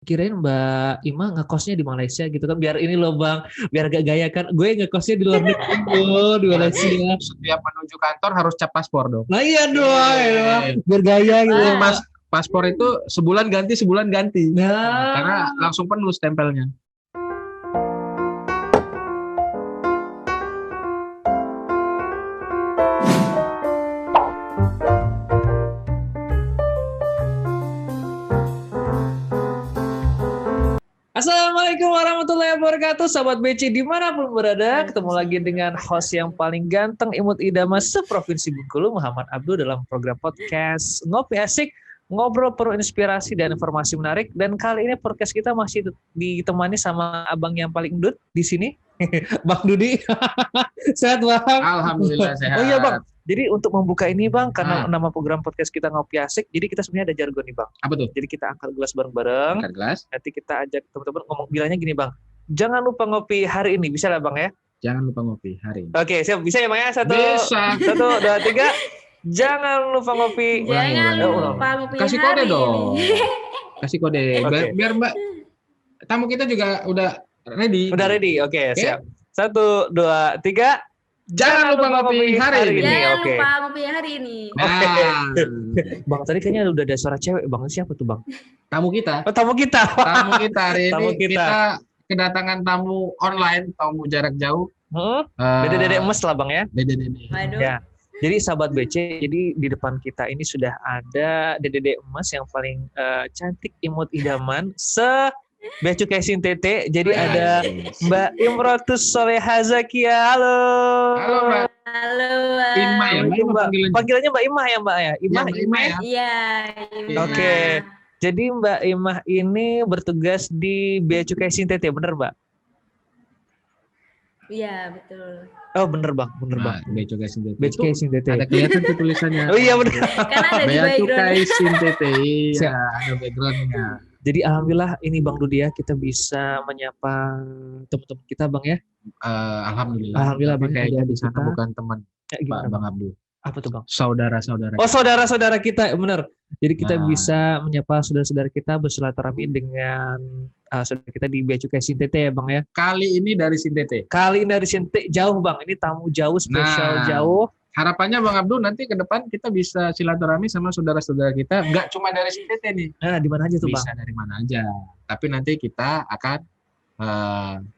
kirain Mbak Ima ngekosnya di Malaysia gitu kan, biar ini loh Bang, biar gak gaya kan, gue ngekosnya di luar negeri loh, di Malaysia. Setiap menuju kantor harus cap paspor dong. Nah iya dong, ya, biar gaya gitu. Paspor itu sebulan ganti. Nah, Karena langsung penuh stempelnya. Assalamualaikum warahmatullahi wabarakatuh, sahabat BC dimanapun berada. Ketemu lagi dengan host yang paling ganteng, imut idaman seprovinsi Bengkulu, Muhammad Abdul, dalam program podcast Ngopi Asik, ngobrol penuh inspirasi dan informasi menarik. Dan kali ini podcast kita masih ditemani sama abang yang paling endut di sini, Bang Dudi. Sehat Bang? Alhamdulillah sehat. Oh iya Bang, jadi untuk membuka ini Bang, karena nama program podcast kita Ngopi Asik, jadi kita sebenarnya ada jargon nih Bang. Apa tuh? Jadi kita angkat gelas bareng-bareng. Angkat gelas. Nanti kita ajak teman-teman ngomong, bilangnya gini Bang, jangan lupa ngopi hari ini, bisa lah Bang ya? Jangan lupa ngopi hari ini. Oke, siap, bisa ya Bang ya? Bisa. 1, 2, 3. Jangan lupa ngopi. Jangan lupa ngopi Kasih hari kode dong. ini. Kasih kode. Oke. Biar Mbak tamu kita juga udah ready. Udah ready? Oke, siap. 1, 2, 3. Jangan lupa ngopi hari ini. Jangan Oke. lupa ngopi hari ini. Nah, Bang, tadi kayaknya udah ada suara cewek. Bang, siapa tuh Bang? tamu kita. Oh, tamu kita. Tamu kita hari ini Tamu kita. kita kedatangan tamu online, tamu jarak jauh. Dede-dede emes lah Bang ya. Dede-dede. Waduh. Ya. Jadi sahabat BC, jadi di depan kita ini sudah ada Dede emas yang paling cantik, imut idaman Becukai Sintete. Jadi ada Mbak Imrotus Soleha Zakia. Halo. Halo Mbak. Halo. Ima ya, Mbak Ima panggilannya. Panggilannya Mbak Imah ya Mbak ya? Imah, Mbak Ima ya. Iya. Ima. Oke. Jadi Mbak Imah ini bertugas di Becukai Sintete, bener Mbak? Iya, betul. Oh bener Bang, bener Bang. Becukai Sintete. Becukai Sintete. Ada kelihatan tuh tulisannya. Oh iya bener. Kan ada di Becukai background. Sintete. Siap. Iya, ada backgroundnya. Jadi alhamdulillah ini Bang Dudi ya, kita bisa menyapa teman-teman kita Bang ya. Alhamdulillah. Alhamdulillah, Tapi Bang, kayaknya jadi di sana kita- bukan teman Ya, gimana Bang Bang? Abdul. Apa tuh Bang? Saudara-saudara. Oh saudara-saudara kita, bener. Jadi kita Nah. bisa menyapa saudara-saudara kita, bersilaturahmi dengan saudara kita di Becukai Sintete ya Bang ya. Kali ini dari Sintete. Kali ini dari Sintete jauh Bang, ini tamu jauh, spesial Nah. jauh. Harapannya Bang Abdul nanti ke depan kita bisa silaturahmi sama saudara-saudara kita. Nggak cuma dari Sintete nih. Nah di mana aja tuh Bang? Bisa dari mana aja. Tapi nanti kita akan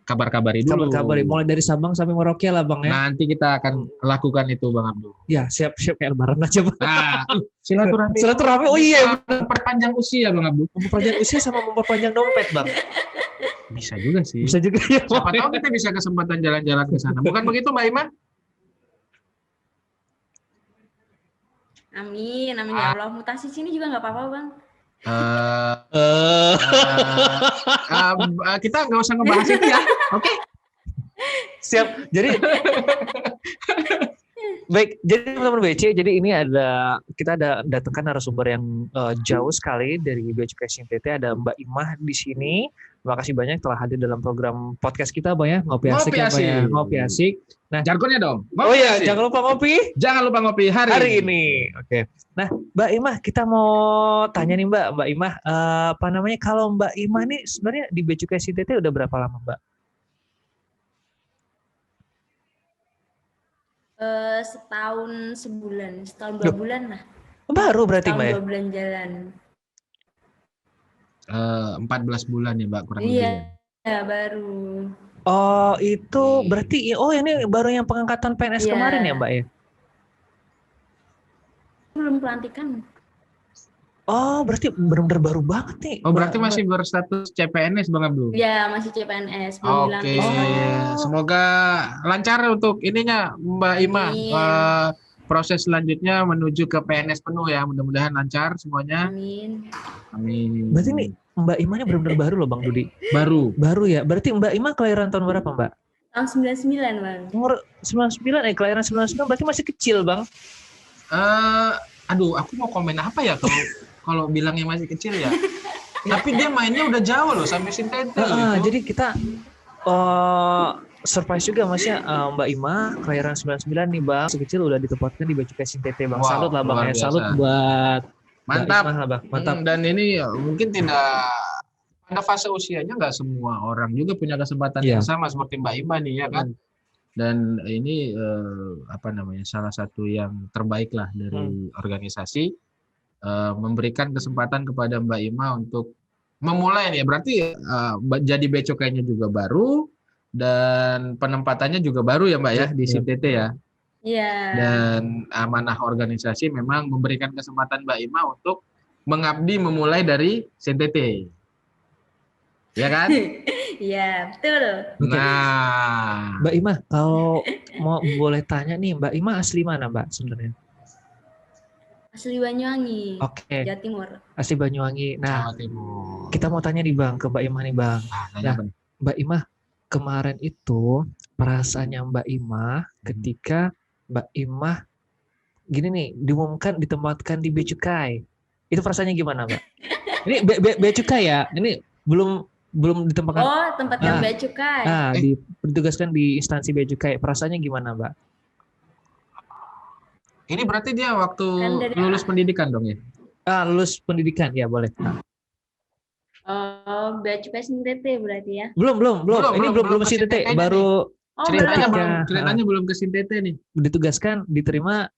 kabar-kabari dulu. Kabar-kabari, mulai dari Sabang sampai Merauke lah Bang ya. Nanti kita akan lakukan itu Bang Abdul. Ya siap-siap kayak lebaran aja Bang. Nah, silaturahmi. Silaturahmi, oh iya. Memperpanjang usia Bang Abdul. Memperpanjang usia sama memperpanjang dompet Bang. Bisa juga sih. Bisa juga ya Siapa Bang. tahu kita bisa kesempatan jalan-jalan ke sana. Bukan begitu Mbak Ima? Amin, amin ya Allah. Mutasi sini juga nggak apa-apa, Bang. Kita nggak usah ngebahas itu ya. Oke. Siap. Jadi baik, jadi teman-teman BC, jadi ini kita ada datangkan narasumber yang jauh sekali dari Becukai Sintete, ada Mbak Imah di sini. Terima kasih banyak telah hadir dalam program podcast kita Bang ya, Ngopi Asik. Ngopi ya, Bang, ya? Asik. Ngopi Asik. Nah, Jargonnya dong. oh iya, jangan lupa ngopi Jangan lupa ngopi hari ini. Oke. Nah, Mbak Imah, kita mau tanya nih Mbak Imah, apa namanya, kalau Mbak Imah nih sebenarnya di Becukai Sintete udah berapa lama Mbak? Setahun sebulan, setahun 2 bulan lah. Baru berarti Setahun Mbak ya? 2 bulan jalan. 14 bulan ya Mbak kurang lebih. Iya, ya. ya, baru. Oh itu berarti, oh ini baru yang pengangkatan PNS Iya. kemarin ya Mbak ya? Belum pelantikan. Oh berarti benar-benar baru banget nih. Oh berarti Mbak. masih berstatus CPNS Bang Abdul. Ya, masih CPNS, belum Oke, dilantik. Oh. semoga lancar untuk ininya Mbak Ima. Amin. Proses selanjutnya menuju ke PNS penuh ya, mudah-mudahan lancar semuanya. Amin. Amin. Berarti nih Mbak Imahnya benar-benar baru loh Bang Dudi. Baru. Baru ya. Berarti Mbak Imah kelahiran tahun berapa Mbak? Tahun 99, Bang. Umur 99, kelahiran 99 berarti masih kecil Bang. Aduh, aku mau komen apa ya kalau bilangnya masih kecil ya. Tapi dia mainnya udah jauh loh sampai Sintete loh itu. Jadi kita surprise juga Masnya, Mbak Imah kelahiran 99 nih Bang. Sekecil udah ditempatkan di Becukai Sintete Bang. Wow, Salut lah Bang luar ya. Salut biasa. buat Mantap. Mbak Imah lah Bang. Mantap. Dan ini mungkin tidak pada fase usianya nggak semua orang juga punya kesempatan Iya. yang sama seperti Mbak Ima nih ya kan. Dan ini salah satu yang terbaik lah dari organisasi memberikan kesempatan kepada Mbak Ima untuk memulai nih. Berarti jadi becukainya juga baru dan penempatannya juga baru ya Mbak ya di SINTT ya. Iya. Dan amanah organisasi memang memberikan kesempatan Mbak Ima untuk mengabdi memulai dari SINTT. Ya kan? Iya, betul. Nah, Mbak Ima, kalau mau boleh tanya nih, Mbak Ima asli mana Mbak sebenarnya? Asli Banyuwangi, Oke, Jawa Timur. asli Banyuwangi. Nah, Jawa Timur. kita mau tanya nih Bang, ke Mbak Ima nih Bang. Tanya Nah, apa nih? Mbak Ima, kemarin itu perasaannya Mbak Ima ketika Mbak Ima gini nih, diumumkan ditempatkan di Bea Cukai. Itu perasaannya gimana Mbak? Ini Bea Cukai ya, ini belum ditempatkan. Oh, tempatkan Bea Cukai. Ditugaskan di instansi Bea Cukai. Perasaannya gimana Mbak? Ini berarti dia waktu Kan dari lulus pendidikan dong ya? Lulus pendidikan ya boleh. Oh, Bea Cukai SINTT berarti ya? Belum. Ini belum ke SINTT, SINTT-nya baru Oh, ceritanya belum ke SINTT nih. ditugaskan diterima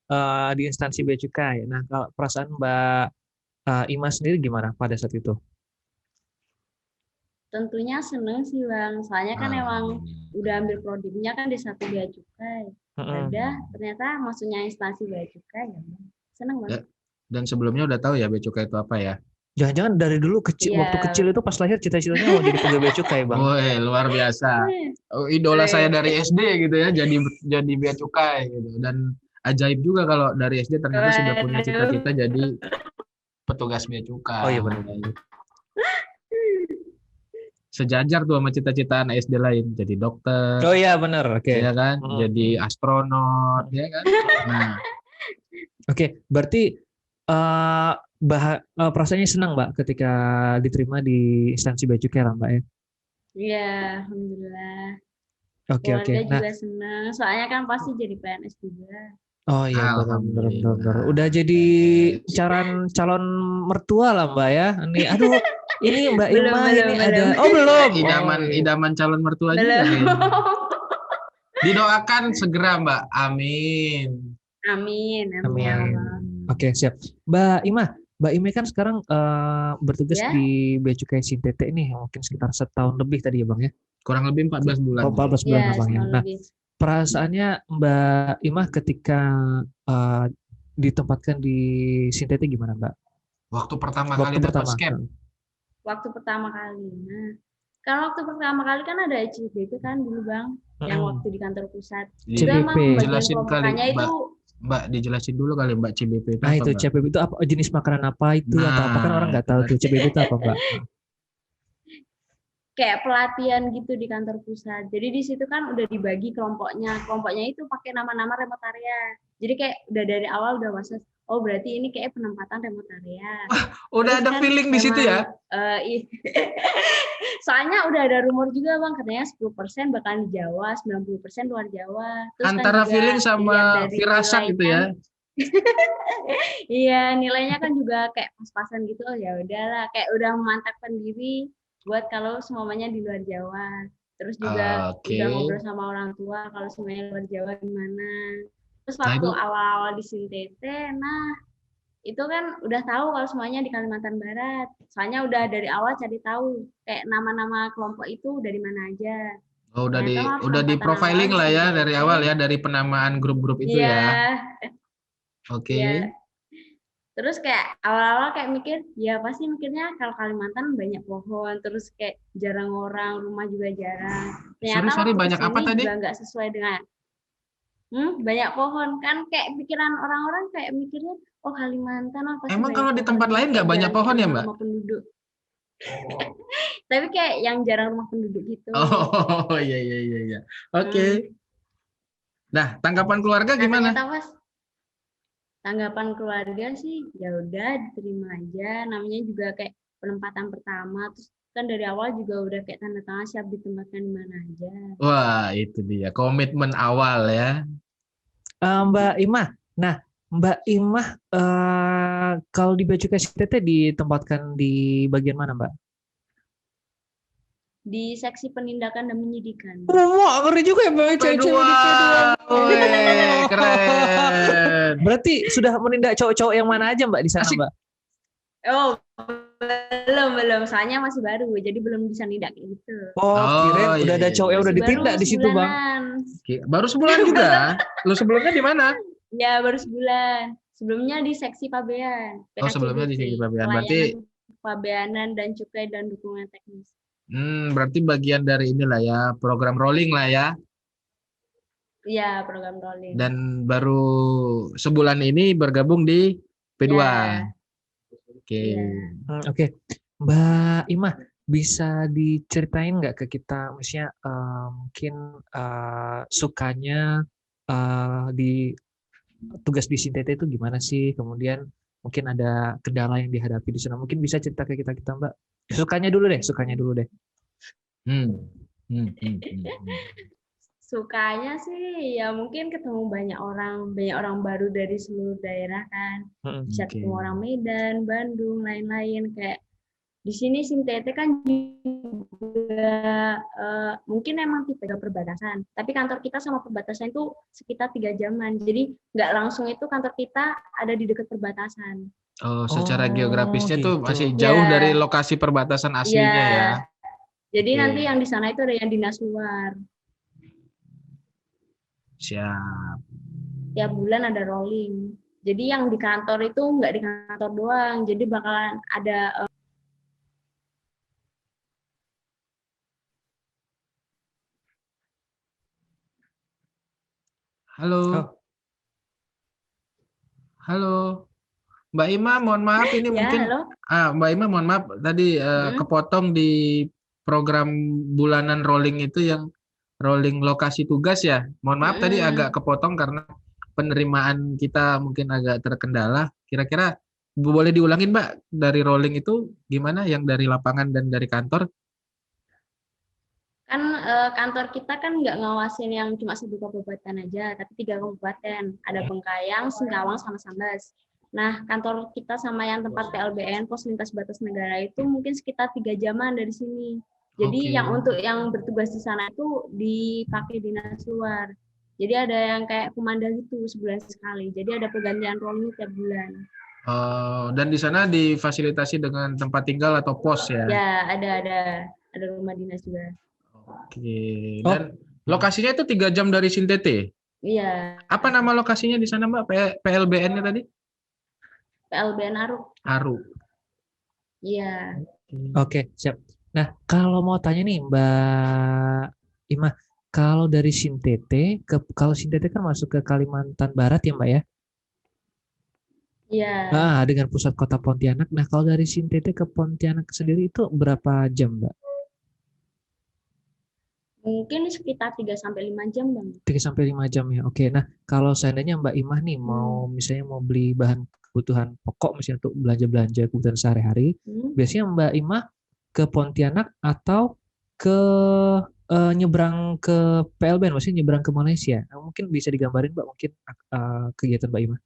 di instansi Bea Cukai. Nah, kalau perasaan Mbak Ima sendiri gimana pada saat itu? tentunya seneng sih Bang. Soalnya kan emang udah ambil prodiknya kan di satu Bea Cukai. Udah ternyata maksudnya instansi Bea Cukai ya. Seneng banget. Dan sebelumnya udah tahu ya Bea Cukai itu apa ya? Jangan-jangan dari dulu waktu kecil itu pas lahir cita-citanya mau jadi pegawai Bea Cukai, Bang. Woi, luar biasa. Idola saya dari SD gitu ya, jadi Bea Cukai gitu. Dan ajaib juga kalau dari SD ternyata sudah punya cita-cita jadi petugas Bea Cukai. Oh iya benar. Sejajar tuh sama cita-cita anak SD lain, jadi dokter. Oh iya benar, oke. Ya kan, jadi astronot, ya kan. Nah, oke, berarti perasaannya senang Mbak ketika diterima di instansi Bea Cukai lah Mbak ya? Iya, alhamdulillah. Oke. Keluarga juga senang, soalnya kan pasti jadi PNS juga. Oh iya benar. Udah jadi calon mertua lah Mbak ya. Ini aduh, ini Mbak Ima ini ada. Oh belum. Idaman calon mertua juga nih. Didoakan segera Mbak. Amin. Oke, siap. Mbak Ima kan sekarang bertugas di Bea Cukai SINTT ini mungkin sekitar setahun lebih tadi ya Bang ya. Kurang lebih 14 bulan. 14 bulan Bang ya. Nah, perasaannya Mbak Ima ketika ditempatkan di SINTT gimana Mbak? Waktu pertama kali dapat scam. Waktu pertama kali. Nah, kalau waktu pertama kali kan ada CBP kan dulu Bang, yang waktu di kantor pusat. CBP. Jelasin kali Mbak, dijelasin dulu kali Mbak CBP itu. Nah, itu CBP itu apa, jenis makanan apa itu atau apa kan orang nggak tahu tuh CBP itu apa Mbak? Kayak pelatihan gitu di kantor pusat. Jadi di situ kan udah dibagi kelompoknya. Kelompoknya itu pakai nama-nama remote area. Jadi kayak udah dari awal udah masuk. Oh berarti ini kayak penempatan remote area. Udah ada feeling di situ ya? Soalnya udah ada rumor juga Bang, katanya 10% bakalan di Jawa, 90% luar Jawa. Terus antara kan feeling sama firasat gitu ya? Iya, nilainya kan juga kayak pas-pasan gitu. Oh ya udahlah, kayak udah memantapkan diri buat kalau semuanya di luar Jawa. Terus juga udah ngobrol sama orang tua kalau semuanya luar Jawa gimana. Terus waktu awal-awal di SINTT, nah itu kan udah tahu kalau semuanya di Kalimantan Barat. Soalnya udah dari awal cari tahu kayak nama-nama kelompok itu dari mana aja. Oh, udah di profiling lah ya dari awal ya, dari penamaan grup-grup itu ya. Oke. Ya. Terus kayak awal-awal kayak mikir, ya pasti mikirnya kalau Kalimantan banyak pohon, terus kayak jarang orang, rumah juga jarang. Ternyata banyak apa tadi? Juga nggak sesuai dengan banyak pohon kan, kayak pikiran orang-orang kayak mikirnya, oh Kalimantan apa sih? Emang kalau di tempat lain nggak banyak pohon ya Mbak? Rumah penduduk. Tapi kayak yang jarang rumah penduduk gitu. Oh iya. Oke. Nah, tanggapan keluarga gimana? Tanggapan keluarga sih ya udah diterima aja, namanya juga kayak penempatan pertama, terus kan dari awal juga udah kayak tanda tangan siap ditempatkan di mana aja. Wah itu dia komitmen awal ya. Mbak Ima, nah Mbak Ima kalau di Bea Cukai SINTT ditempatkan di bagian mana Mbak? di seksi penindakan dan penyidikan. Wah, ngeri juga ya Mbak, cewek-cewek di P2. Wih, keren. Berarti sudah menindak cowok-cowok yang mana aja Mbak di sana, Asik. Mbak? Oh, belum. Soalnya masih baru, jadi belum bisa nindak kayak gitu. Oh, kirain iya, udah ada iya, cowok yang iya. udah Masih ditindak baru di situ, Bang. sebulanan. Baru sebulan juga. Lu sebelumnya di mana? Ya, baru sebulan. Sebelumnya di seksi pabean. Oh, sebelumnya di seksi pabean. Berarti Pelayanan pabeanan dan cukai dan dukungan teknis. berarti bagian dari inilah ya, program rolling lah ya. Iya, program rolling. Dan baru sebulan ini bergabung di P2. Ya. Oke. Iya. Oke. Mbak Imah, bisa diceritain nggak ke kita, misalnya mungkin sukanya di tugas di Sintete itu gimana sih? Kemudian mungkin ada kendala yang dihadapi di sana. Mungkin bisa cerita ke kita Mbak. Sukanya dulu deh. Hmm. Hmm, hmm, hmm, hmm. Sukanya sih ya mungkin ketemu banyak orang baru dari seluruh daerah kan. Bisa Oke. ketemu orang Medan, Bandung, lain-lain. Kayak di sini Sintete kan juga mungkin emang tipe perbatasan. Tapi kantor kita sama perbatasan itu sekitar 3 jaman. Jadi nggak langsung itu kantor kita ada di dekat perbatasan. Oh, secara Oh, geografisnya tuh gitu. masih jauh Ya. dari lokasi perbatasan aslinya ya. Jadi Oke. nanti yang di sana itu ada yang dinas luar. Siap. Tiap bulan ada rolling. Jadi yang di kantor itu nggak di kantor doang. Jadi bakalan ada Halo. Oh. Halo. Mbak Ima, mohon maaf ini ya, mungkin halo. Mbak Ima, mohon maaf tadi kepotong di program bulanan rolling itu yang rolling lokasi tugas ya. Mohon maaf tadi agak kepotong karena penerimaan kita mungkin agak terkendala. Kira-kira boleh diulangin Mbak, dari rolling itu gimana yang dari lapangan dan dari kantor? Kan kantor kita kan nggak ngawasin yang cuma 1 kabupaten aja, tapi 3 kabupaten. Ada Bengkayang, Singkawang, sama Sambas. Nah, kantor kita sama yang tempat PLBN, Pos Lintas Batas Negara itu mungkin sekitar 3 jaman dari sini. Jadi Oke. yang untuk yang bertugas di sana itu dipakai dinas luar. Jadi ada yang kayak komanda gitu sebulan sekali. Jadi ada pergantian rolling tiap bulan. Dan di sana difasilitasi dengan tempat tinggal atau pos ya? Ya, ada rumah dinas juga. Oke. Dan lokasinya itu 3 jam dari Sintete? Iya. Apa nama lokasinya di sana Mbak? PLBN-nya tadi? PLBN Aruk. Aruk. Iya. Oke, siap. Nah, kalau mau tanya nih Mbak Imah, kalau dari Sintete kalau Sintete kan masuk ke Kalimantan Barat ya Mbak ya? Iya. Dengan pusat kota Pontianak. Nah, kalau dari Sintete ke Pontianak sendiri itu berapa jam, Mbak? Mungkin sekitar 3-5 jam, Bang. 3-5 jam ya. Oke. Nah, kalau seandainya Mbak Imah nih misalnya mau beli bahan kebutuhan pokok misalnya untuk belanja-belanja kebutuhan sehari-hari, biasanya Mbak Imah ke Pontianak atau ke nyebrang ke PLBN, maksudnya nyebrang ke Malaysia. Nah, mungkin bisa digambarin Mbak mungkin kegiatan Mbak Imah.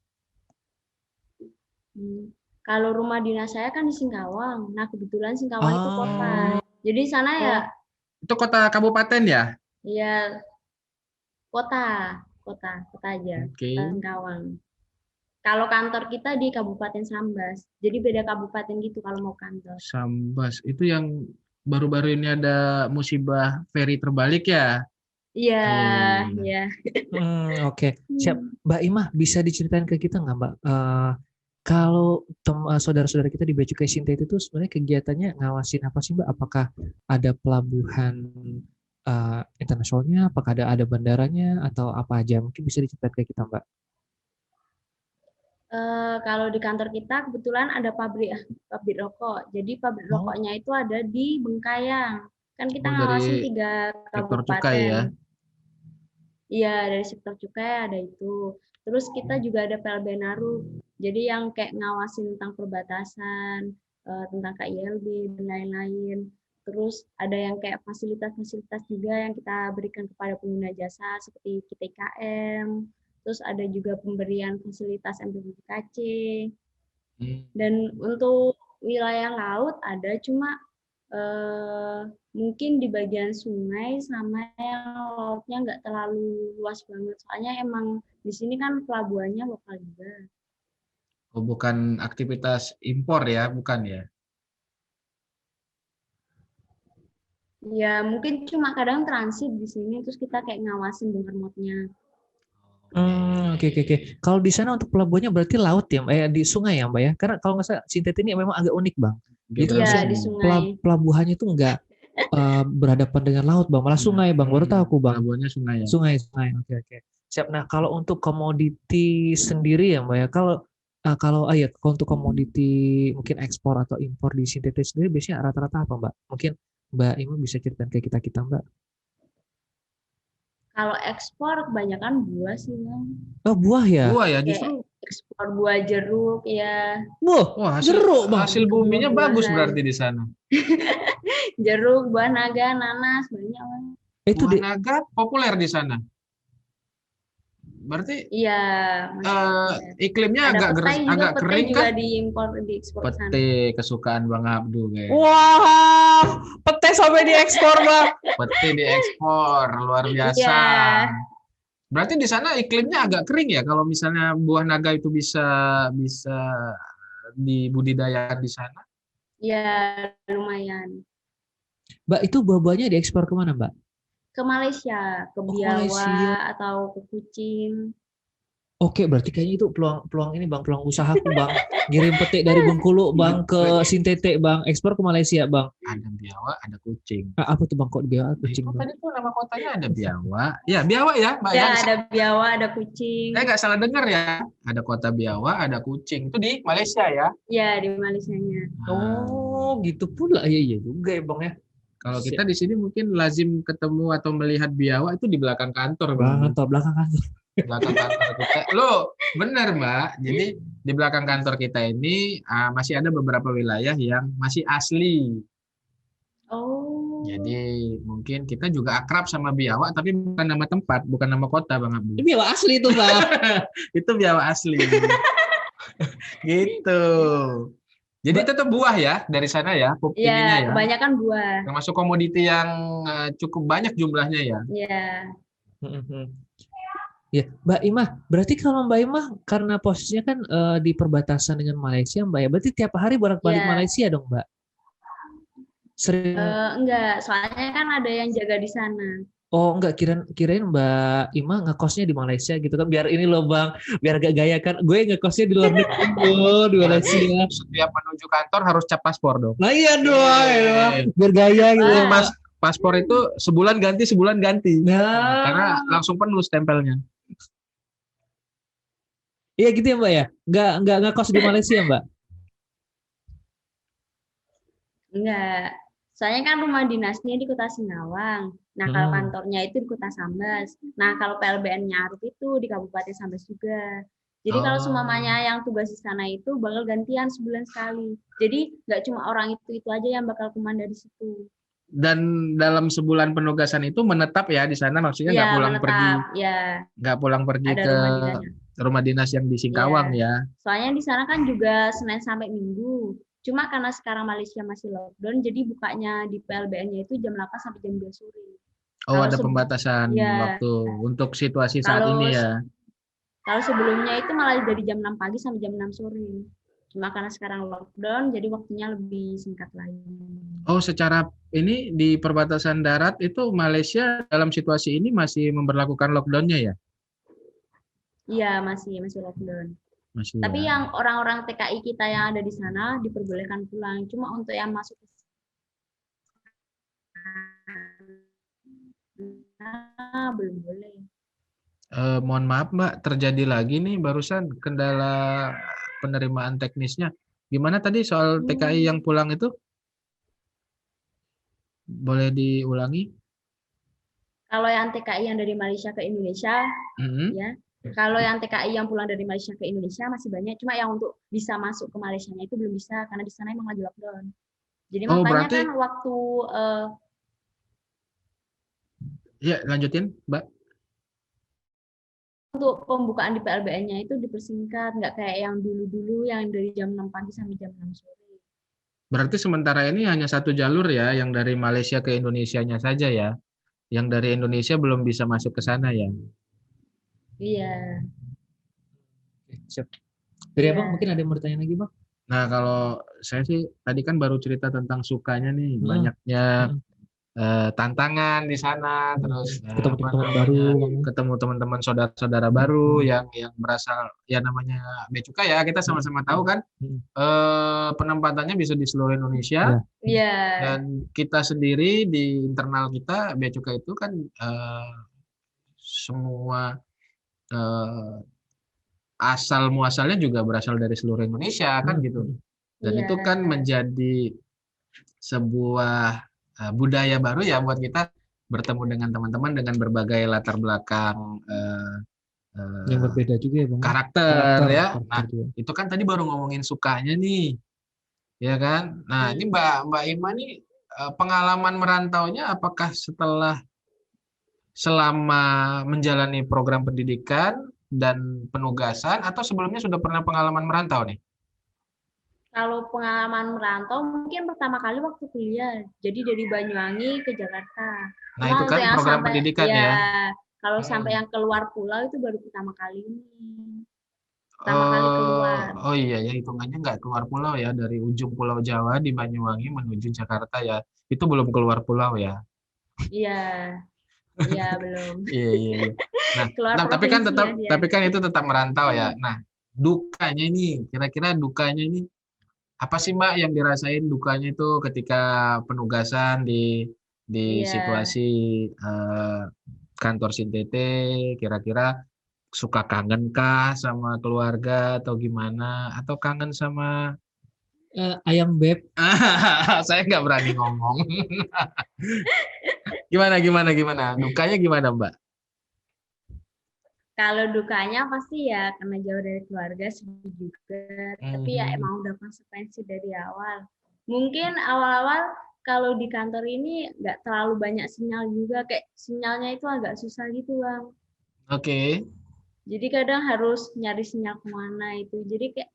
Kalau rumah dinas saya kan di Singkawang. Nah, kebetulan Singkawang itu kota. Jadi sana ya. Itu kota kabupaten ya? Iya. Kota aja. Oke. Kota Singkawang. Kalau kantor kita di Kabupaten Sambas. Jadi beda kabupaten gitu kalau mau kantor. Sambas. Itu yang baru-baru ini ada musibah feri terbalik ya? Iya, iya. Oke. Siap. Mbak Imah, bisa diceritain ke kita nggak, Mbak? Kalau saudara-saudara kita di Bea Cukai Sintete itu sebenarnya kegiatannya ngawasin apa sih, Mbak? Apakah ada pelabuhan internasionalnya? Apakah ada bandaranya? Atau apa aja? Mungkin bisa diceritain ke kita, Mbak. Kalau di kantor kita kebetulan ada pabrik rokok. Jadi pabrik rokoknya itu ada di Bengkayang. Kan kita ngawasin 3 kabupaten. Iya, dari sektor cukai ada itu. Terus kita juga ada PLBN Aruk. Jadi yang kayak ngawasin tentang perbatasan, tentang KILB dan lain-lain. Terus ada yang kayak fasilitas-fasilitas juga yang kita berikan kepada pengguna jasa seperti KTKM. Terus ada juga pemberian fasilitas MPBKC. Dan untuk wilayah laut ada cuma Mungkin di bagian sungai sama yang lautnya nggak terlalu luas banget. Soalnya emang di sini kan pelabuhannya lokal juga. Oh, bukan aktivitas impor ya, bukan ya? Ya mungkin cuma kadang transit di sini terus kita kayak ngawasin bongkar muatnya. Oke. Kalau di sana untuk pelabuhannya berarti laut ya, Mbak, ya, di sungai ya, Mbak ya? Karena kalau nggak salah Sintet ini memang agak unik, Bang. Jadi Beda tuh Iya maksudnya di lagi. sungai. pelabuhannya itu nggak berhadapan dengan laut, Bang, malah Nah, sungai, Bang. Baru tahu aku, Bang. pelabuhannya sungai ya. Sungai. Oke. Siap. Nah, kalau untuk komoditi sendiri ya, Mbak ya, kalau untuk komoditi mungkin ekspor atau impor di Sintet sendiri biasanya rata-rata apa, Mbak? Mungkin Mbak Ima bisa ceritain ke kita, Mbak. Kalau ekspor kebanyakan buah sih, Bang. Oh, buah ya? Buah ya, Kayak justru. ekspor buah jeruk ya. Wah, Wah, jeruk, Bang. hasil buminya bagus Buah-buahan. berarti di sana. Jeruk, buah naga, nanas, banyak, Bang. Itu Buah naga populer di sana. Berarti Iya, masih populer. iklimnya Ada agak petai juga, agak petai kering juga kah? diimpor, diekspor ke sana. Pete kesukaan Bang Abdu kayak. Wah, pete sampai diekspor, Bang. Pete diekspor luar biasa. Iya, Berarti di sana iklimnya agak kering ya kalau misalnya buah naga itu bisa bisa dibudidayakan di sana. iya lumayan. Mbak, itu buah-buahnya diekspor kemana, Mbak? Ke Malaysia, ke Oh, ke Biawa Malaysia. atau ke Kuching. Oke, berarti kayaknya itu peluang ini, Bang, peluang usahaku, Bang. Ngirim petik dari Bengkulu, Bang, ke Sintete, Bang. Ekspor ke Malaysia, Bang. Ada biawak, ada kucing. Apa tuh, Bang, kok biawak kucing, Itu Bang? tadi tuh nama kotanya ada biawak. Ya, biawak ya, Mbak ya. Ya, ada Biawa, ada Kuching. Saya nggak salah dengar ya. Ada kota biawak, ada kucing. Itu di Malaysia ya. Ya, di Malaysianya. Oh, gitu pula. Iya juga ya, Bang ya. Kalau kita di sini mungkin lazim ketemu atau melihat biawak itu di belakang kantor, Bang. Kantor belakang kantor. Belakang kantor kita. Loh, benar, Mbak. Jadi di belakang kantor kita ini masih ada beberapa wilayah yang masih asli. Oh. Jadi mungkin kita juga akrab sama biawak, tapi bukan nama tempat, bukan nama kota, Bang Abdu. Ini biawak asli tuh, Bang. Itu biawak asli. Gitu. Jadi tetap buah ya dari sana ya, ininya Ya, ya. kebanyakan buah. Termasuk komoditi yang cukup banyak jumlahnya ya. Ya. Ya, Mbak Imah, berarti kalau Mbak Imah karena posisinya kan di perbatasan dengan Malaysia, Mbak ya, berarti tiap hari bolak-balik Ya. Malaysia dong, Mbak? Sering? Enggak, soalnya kan ada yang jaga di sana. Oh, enggak, kirain Mbak Imah ngekosnya di Malaysia gitu kan, biar ini loh Bang, biar gak gaya kan, gue ngekosnya di luar negeri loh, di Berarti Malaysia. setiap menuju kantor harus cap paspor dong. Nah iya dong, ya, biar gaya gitu. Mas, paspor itu sebulan ganti. Nah, Karena langsung penuh stempelnya. iya gitu ya Mbak ya, nggak ngekos di Malaysia Mbak? Enggak. Soalnya kan rumah dinasnya di Kota Singkawang. Nah, kalau kantornya itu di Kota Sambas. Nah, kalau PLBN-nya Arif itu di Kabupaten Sambas juga. Jadi kalau semuanya yang tugas di sana itu bakal gantian sebulan sekali. Jadi nggak cuma orang itu aja yang bakal kemana dari situ. Dan dalam sebulan penugasan itu menetap ya di sana, maksudnya nggak pulang menetap, pergi, ya. nggak pulang pergi Ada ke rumah dinas yang di Singkawang ya. Soalnya di sana kan juga Senin sampai Minggu. Cuma karena sekarang Malaysia masih lockdown, jadi bukanya di PLBN-nya itu jam 8 sampai jam 2 sore. Oh, ada pembatasan waktu untuk situasi saat ini ya. Kalau sebelumnya itu malah dari jam 6 pagi sampai jam 6 sore. Cuma karena sekarang lockdown, jadi waktunya lebih singkat lagi. Oh, secara ini di perbatasan darat itu Malaysia dalam situasi ini masih memberlakukan lockdown-nya ya? Iya, masih lockdown. Masih. Tapi ya. yang orang-orang TKI kita yang ada di sana diperbolehkan pulang. Cuma untuk yang masuk ke sana belum boleh. Mohon maaf Mbak, terjadi lagi nih barusan kendala penerimaan teknisnya. Gimana tadi soal TKI yang pulang itu? Boleh diulangi? Kalau yang TKI yang dari Malaysia ke Indonesia, ya. Kalau yang TKI yang pulang dari Malaysia ke Indonesia masih banyak. Cuma yang untuk bisa masuk ke Malaysia-nya itu belum bisa karena di sana emang lagi lockdown. Jadi makanya berarti... kan waktu ya lanjutin, Mbak. Untuk pembukaan di PLBN-nya itu dipersingkat, nggak kayak yang dulu-dulu yang dari jam 6 pagi sampai jam 6 sore. Berarti sementara ini hanya satu jalur ya, yang dari Malaysia ke Indonesianya saja ya. Yang dari Indonesia belum bisa masuk ke sana ya. Iya. Siap. Dari Iya. Abang mungkin ada yang mau bertanya lagi, Bang? Nah, kalau saya sih tadi kan baru cerita tentang sukanya nih, banyaknya tantangan di sana, terus ketemu apa teman namanya, baru, ketemu teman-teman saudara-saudara baru yang berasal ya namanya Bea Cukai ya, kita sama-sama tahu kan penempatannya bisa di seluruh Indonesia. Iya. Dan kita sendiri di internal kita Bea Cukai itu kan semua asal muasalnya juga berasal dari seluruh Indonesia kan gitu. Dan itu kan menjadi sebuah budaya baru ya buat kita bertemu dengan teman-teman dengan berbagai latar belakang yang berbeda juga ya, Bang. Karakter ya. Nah, juga. itu kan tadi baru ngomongin sukanya nih. Ya kan? Nah, ini Mbak Ima nih pengalaman merantaunya apakah selama menjalani program pendidikan dan penugasan atau sebelumnya sudah pernah pengalaman merantau nih? Kalau pengalaman merantau mungkin pertama kali waktu kuliah. Jadi dari Banyuwangi ke Jakarta. Nah, itu kan yang program sampai, pendidikan ya. Kalau sampai yang keluar pulau itu baru pertama kali ini. Pertama kali keluar. Oh iya ya, hitungannya nggak keluar pulau ya, dari ujung Pulau Jawa di Banyuwangi menuju Jakarta ya. Itu belum keluar pulau ya. Iya. Iya, belum. Iya. Nah, provinsi tapi kan itu tetap merantau ya. Nah, dukanya ini, kira-kira dukanya ini apa sih Mbak yang dirasain dukanya itu ketika penugasan di situasi kantor Sintete, kira-kira suka kangen kah sama keluarga atau gimana? Atau kangen sama ayam beb? Saya nggak berani ngomong. Gimana? Dukanya gimana Mbak? Kalau dukanya pasti ya karena jauh dari keluarga sedih juga. Tapi ya emang udah konsekuensi dari awal. Mungkin awal-awal kalau di kantor ini nggak terlalu banyak sinyal juga. Kayak sinyalnya itu agak susah gitu, Bang. Oke. Jadi kadang harus nyari sinyal kemana itu. Jadi kayak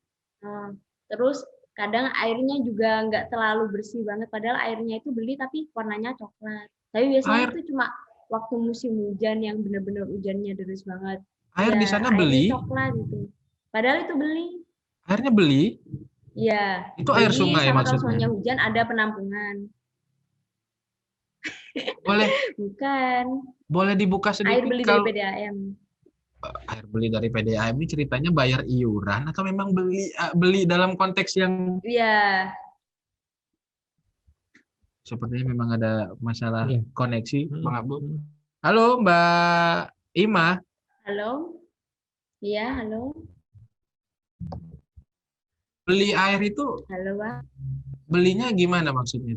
terus kadang airnya juga nggak terlalu bersih banget. Padahal airnya itu beli tapi warnanya coklat. Tapi biasanya itu cuma waktu musim hujan yang benar-benar hujannya deras banget. Air di sana beli? Coklat gitu. Padahal itu beli. Airnya beli? Iya. Itu air sungai maksudnya? Kalau hujan ada penampungan. Boleh? Bukan. Boleh dibuka sedikit? Air beli dari PDAM. Air beli dari PDAM ini ceritanya bayar iuran atau memang beli dalam konteks yang? Iya. Sepertinya memang ada masalah koneksi, Bang Abdul. Halo Mbak Ima. Halo. Iya, halo. Beli air itu? Halo, Bang. Belinya gimana maksudnya?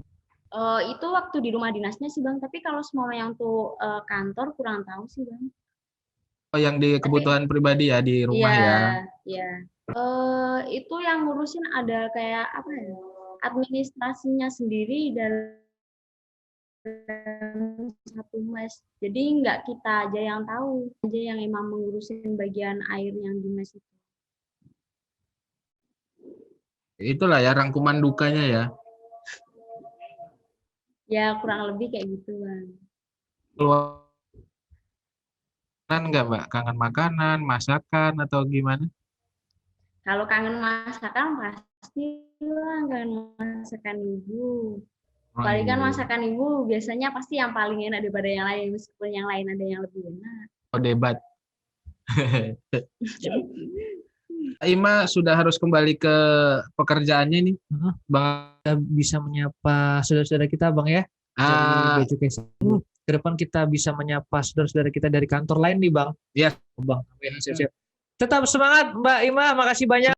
Itu waktu di rumah dinasnya sih, Bang. Tapi kalau semua yang tuh kantor kurang tahu sih, Bang. Oh, yang di kebutuhan pribadi ya di rumah ya? Iya. Itu yang ngurusin ada kayak apa ya? Administrasinya sendiri dalam satu mes. Jadi nggak kita aja yang tahu, aja yang emang mengurusin bagian air yang di mes itu. Itulah ya rangkuman dukanya ya. Ya kurang lebih kayak gitu, Bang. Kangen nggak Mbak? Kangen makanan, masakan atau gimana? Kalau kangen masakan pasti lah, kangen masakan ibu. Apalagi kan masakan ibu biasanya pasti yang paling enak daripada yang lain, meskipun yang lain ada yang lebih enak. Oh, debat. Ima sudah harus kembali ke pekerjaannya nih, Bang. Kita bisa menyapa saudara-saudara kita, Bang ya. Dari Bea Cukai. Ke depan kita bisa menyapa saudara-saudara kita dari kantor lain nih, Bang. Iya, Bang. Siap. Tetap semangat, Mbak Ima. Makasih banyak.